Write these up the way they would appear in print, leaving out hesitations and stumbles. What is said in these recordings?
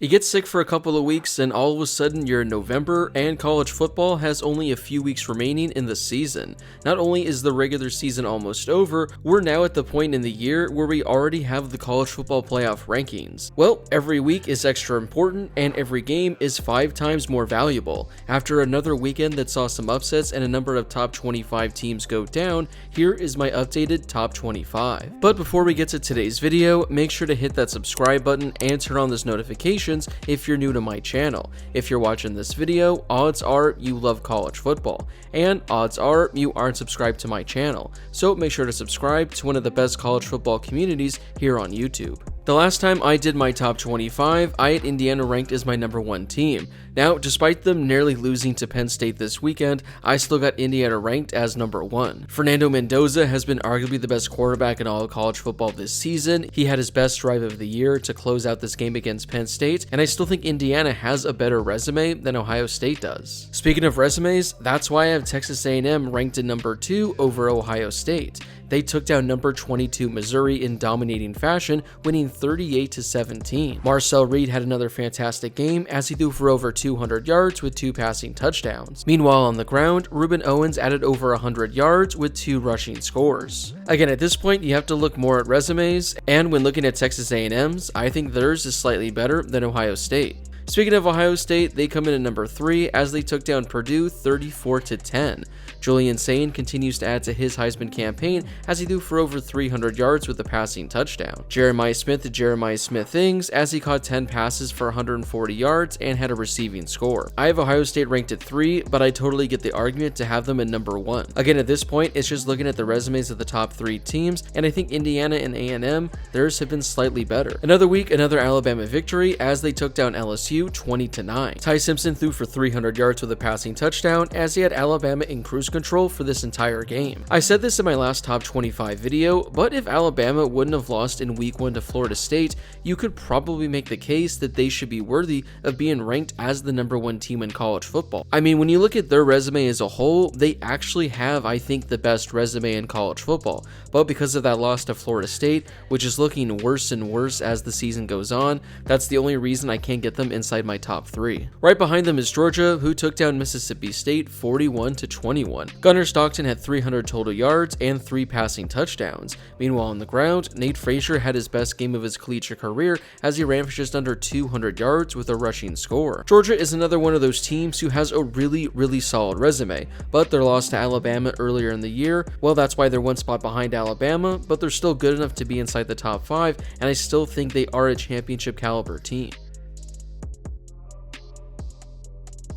You get sick for a couple of weeks and all of a sudden you're in November and college football has only a few weeks remaining in the season. Not only is the regular season almost over, we're now at the point in the year where we already have the college football playoff rankings. Well, every week is extra important and every game is 5 times more valuable. After another weekend that saw some upsets and a number of top 25 teams go down, here is my updated top 25. But before we get to today's video, make sure to hit that subscribe button and turn on those notifications if you're new to my channel. If you're watching this video, odds are you love college football, and odds are you aren't subscribed to my channel, so make sure to subscribe to one of the best college football communities here on YouTube. The last time I did my top 25, I had Indiana ranked as my number 1 team. Now, despite them nearly losing to Penn State this weekend, I still got Indiana ranked as number 1. Fernando Mendoza has been arguably the best quarterback in all of college football this season. He had his best drive of the year to close out this game against Penn State, and I still think Indiana has a better resume than Ohio State does. Speaking of resumes, that's why I have Texas A&M ranked at number 2 over Ohio State. They took down number 22 Missouri in dominating fashion, winning 38-17. Marcel Reed had another fantastic game as he threw for over 200 yards with 2 passing touchdowns. Meanwhile, on the ground, Ruben Owens added over 100 yards with 2 rushing scores. Again, at this point, you have to look more at resumes, and when looking at Texas A&M's, I think theirs is slightly better than Ohio State. Speaking of Ohio State, they come in at number 3 as they took down Purdue 34-10. Julian Sain continues to add to his Heisman campaign as he threw for over 300 yards with a passing touchdown. Jeremiah Smith did Jeremiah Smith things as he caught 10 passes for 140 yards and had a receiving score. I have Ohio State ranked at 3, but I totally get the argument to have them at number 1. Again, at this point, it's just looking at the resumes of the top 3 teams, and I think Indiana and A&M, theirs have been slightly better. Another week, another Alabama victory as they took down LSU 20-9. Ty Simpson threw for 300 yards with a passing touchdown as he had Alabama in cruise control for this entire game. I said this in my last top 25 video, but if Alabama wouldn't have lost in week 1 to Florida State, you could probably make the case that they should be worthy of being ranked as the number 1 team in college football. I mean, when you look at their resume as a whole, they actually have, I think, the best resume in college football, but because of that loss to Florida State, which is looking worse and worse as the season goes on, that's the only reason I can't get them inside my top 3. Right behind them is Georgia, who took down Mississippi State 41-21. Gunnar Stockton had 300 total yards and 3 passing touchdowns. Meanwhile, on the ground, Nate Frazier had his best game of his collegiate career as he ran for just under 200 yards with a rushing score. Georgia is another one of those teams who has a really solid resume, but their loss to Alabama earlier in the year, well, that's why they're 1 spot behind Alabama, but they're still good enough to be inside the top 5, and I still think they are a championship caliber team.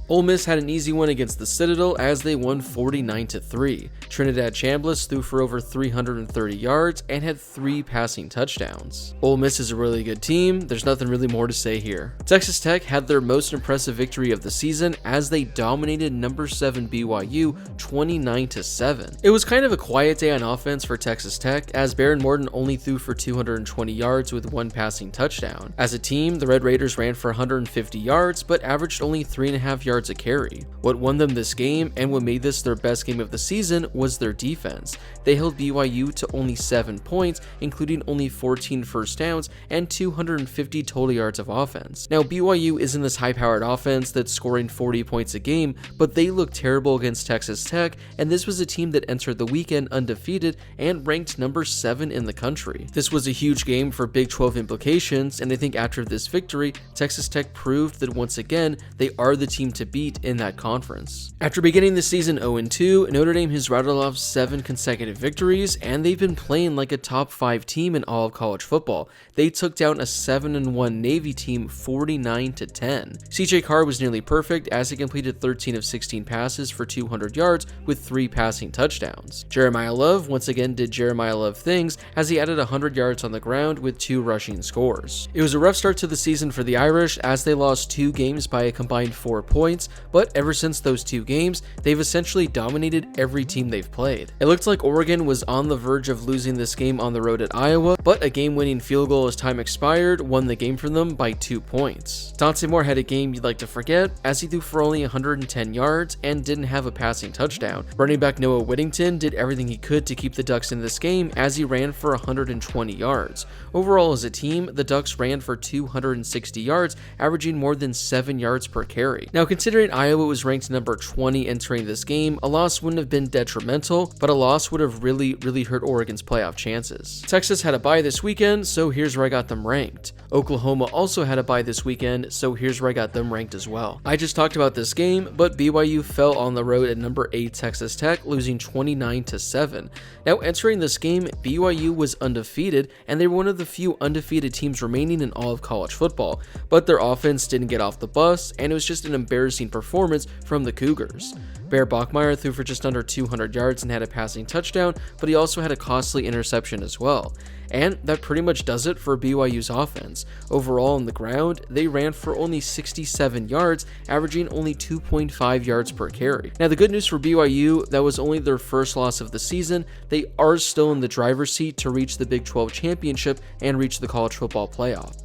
Ole Miss had an easy one against the Citadel as they won 49-3. Trinidad Chambliss threw for over 330 yards and had 3 passing touchdowns. Ole Miss is a really good team, there's nothing really more to say here. Texas Tech had their most impressive victory of the season as they dominated number 7 BYU 29-7. It was kind of a quiet day on offense for Texas Tech as Baron Morton only threw for 220 yards with 1 passing touchdown. As a team, the Red Raiders ran for 150 yards but averaged only 3.5 yards a carry. What won them this game and what made this their best game of the season was their defense. They held BYU to only 7 points, including only 14 first downs and 250 total yards of offense. Now, BYU isn't this high-powered offense that's scoring 40 points a game, but they looked terrible against Texas Tech, and this was a team that entered the weekend undefeated and ranked number 7 in the country. This was a huge game for Big 12 implications, and I think after this victory, Texas Tech proved that once again, they are the team to beat in that conference. After beginning the season 0-2, Notre Dame has rattled off 7 consecutive victories, and they've been playing like a top 5 team in all of college football. They took down a 7-1 Navy team 49-10. CJ Carr was nearly perfect as he completed 13 of 16 passes for 200 yards with 3 passing touchdowns. Jeremiah Love once again did Jeremiah Love things as he added 100 yards on the ground with 2 rushing scores. It was a rough start to the season for the Irish as they lost 2 games by a combined 4 points, but ever since those 2 games, they've essentially dominated every team they they've played. It looked like Oregon was on the verge of losing this game on the road at Iowa, but a game-winning field goal as time expired won the game for them by 2 points. Dante Moore had a game you'd like to forget, as he threw for only 110 yards and didn't have a passing touchdown. Running back Noah Whittington did everything he could to keep the Ducks in this game as he ran for 120 yards. Overall as a team, the Ducks ran for 260 yards, averaging more than 7 yards per carry. Now considering Iowa was ranked number 20 entering this game, a loss wouldn't have been detrimental, but a loss would have really hurt Oregon's playoff chances. Texas had a bye this weekend, so here's where I got them ranked. Oklahoma also had a bye this weekend, so here's where I got them ranked as well. I just talked about this game, but BYU fell on the road at number 8 Texas Tech, losing 29-7. Now entering this game, BYU was undefeated, and they were one of the few undefeated teams remaining in all of college football, but their offense didn't get off the bus, and it was just an embarrassing performance from the Cougars. Bear Bachmeier threw for just under 200 yards and had a passing touchdown, but he also had a costly interception as well. And that pretty much does it for BYU's offense. Overall on the ground, they ran for only 67 yards, averaging only 2.5 yards per carry. Now the good news for BYU, that was only their first loss of the season. They are still in the driver's seat to reach the Big 12 championship and reach the college football playoff.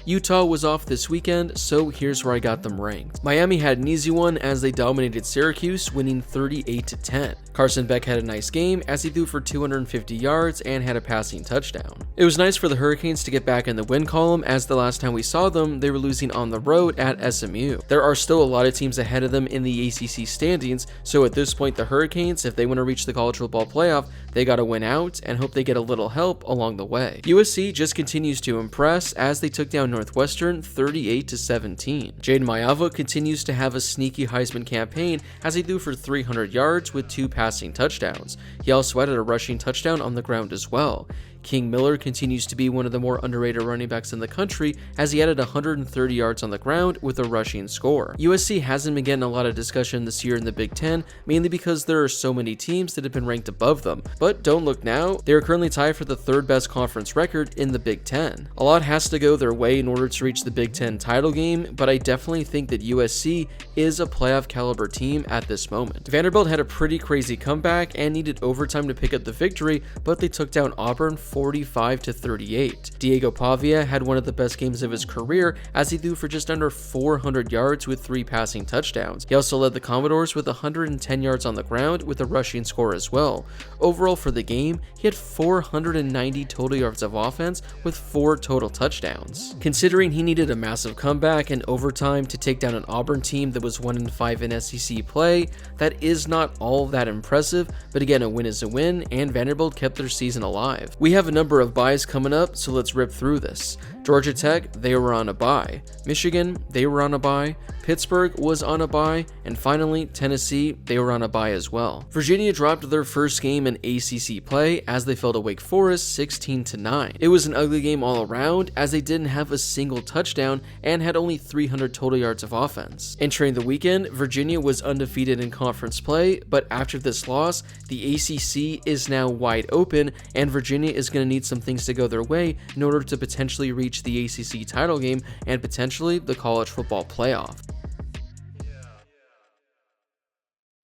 Utah was off this weekend, so here's where I got them ranked. Miami had an easy one as they dominated Syracuse, winning 38-10. Carson Beck had a nice game as he threw for 250 yards and had a passing touchdown. It was nice for the Hurricanes to get back in the win column, as the last time we saw them, they were losing on the road at SMU. There are still a lot of teams ahead of them in the ACC standings, so at this point the Hurricanes, if they want to reach the college football playoff, they gotta win out and hope they get a little help along the way. USC just continues to impress as they took down Northwestern 38-17. Jaden Mayava continues to have a sneaky Heisman campaign as he threw for 300 yards with 2 passing touchdowns. He also added a rushing touchdown on the ground as well. King Miller continues to be one of the more underrated running backs in the country as he added 130 yards on the ground with a rushing score. USC hasn't been getting a lot of discussion this year in the Big Ten, mainly because there are so many teams that have been ranked above them. But don't look now, they are currently tied for the 3rd best conference record in the Big Ten. A lot has to go their way in order to reach the Big Ten title game, but I definitely think that USC is a playoff caliber team at this moment. Vanderbilt had a pretty crazy comeback and needed overtime to pick up the victory, but they took down Auburn 45-38. Diego Pavia had one of the best games of his career as he threw for just under 400 yards with 3 passing touchdowns. He also led the Commodores with 110 yards on the ground with a rushing score as well. Overall for the game, he had 490 total yards of offense with 4 total touchdowns. Considering he needed a massive comeback and overtime to take down an Auburn team that was 1-5 in SEC play, that is not all that impressive, but again, a win is a win, and Vanderbilt kept their season alive. We have a number of buys coming up, so let's rip through this. Georgia Tech, they were on a bye. Michigan, they were on a bye. Pittsburgh was on a bye. And finally, Tennessee, they were on a bye as well. Virginia dropped their first game in ACC play as they fell to Wake Forest 16-9. It was an ugly game all around as they didn't have a single touchdown and had only 300 total yards of offense. Entering the weekend, Virginia was undefeated in conference play, but after this loss, the ACC is now wide open and Virginia is going to need some things to go their way in order to potentially reach the ACC title game and potentially the college football playoff.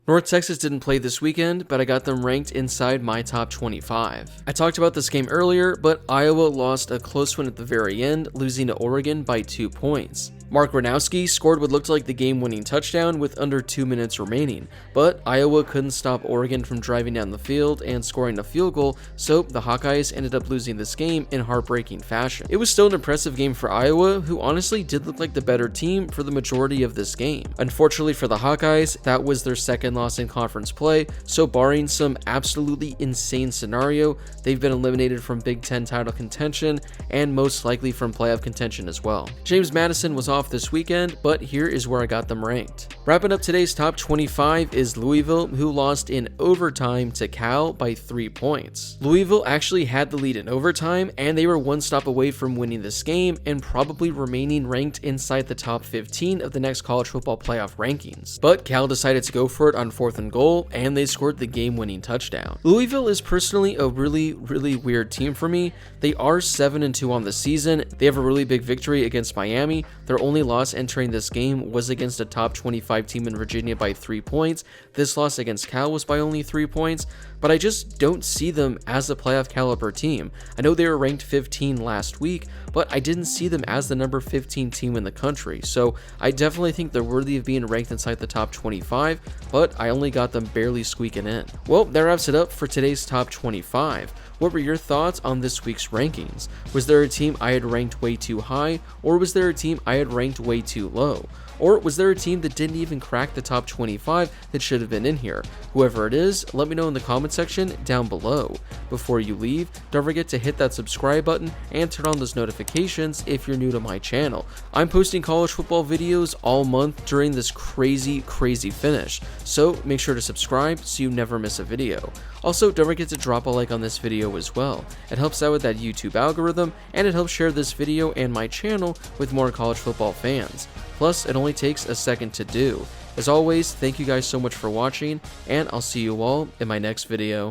North Texas didn't play this weekend, but I got them ranked inside my top 25. I talked about this game earlier, but Iowa lost a close one at the very end, losing to Oregon by 2 points. Mark Gronowski scored what looked like the game-winning touchdown with under 2 minutes remaining, but Iowa couldn't stop Oregon from driving down the field and scoring a field goal, so the Hawkeyes ended up losing this game in heartbreaking fashion. It was still an impressive game for Iowa, who honestly did look like the better team for the majority of this game. Unfortunately for the Hawkeyes, that was their second loss in conference play, so barring some absolutely insane scenario, they've been eliminated from Big Ten title contention and most likely from playoff contention as well. James Madison was off this weekend, but here is where I got them ranked. Wrapping up today's top 25 is Louisville, who lost in overtime to Cal by 3 points. Louisville actually had the lead in overtime, and they were one stop away from winning this game and probably remaining ranked inside the top 15 of the next college football playoff rankings. But Cal decided to go for it on on 4th and goal, and they scored the game-winning touchdown. Louisville is personally a really weird team for me. They are 7-2 on the season. They have a really big victory against Miami. Their only loss entering this game was against a top 25 team in Virginia by 3 points. This loss against Cal was by only 3 points, but I just don't see them as a playoff caliber team. I know they were ranked 15 last week, but I didn't see them as the number 15 team in the country, so I definitely think they're worthy of being ranked inside the top 25, but I only got them barely squeaking in. Well, that wraps it up for today's top 25. What were your thoughts on this week's rankings? Was there a team I had ranked way too high, or was there a team I had ranked way too low? Or was there a team that didn't even crack the top 25 that should have been in here? Whoever it is, let me know in the comment section down below. Before you leave, don't forget to hit that subscribe button and turn on those notifications if you're new to my channel. I'm posting college football videos all month during this crazy finish, so make sure to subscribe so you never miss a video. Also, don't forget to drop a like on this video as well. It helps out with that YouTube algorithm, and it helps share this video and my channel with more college football fans. Plus, it only takes a second to do. As always, thank you guys so much for watching, and I'll see you all in my next video.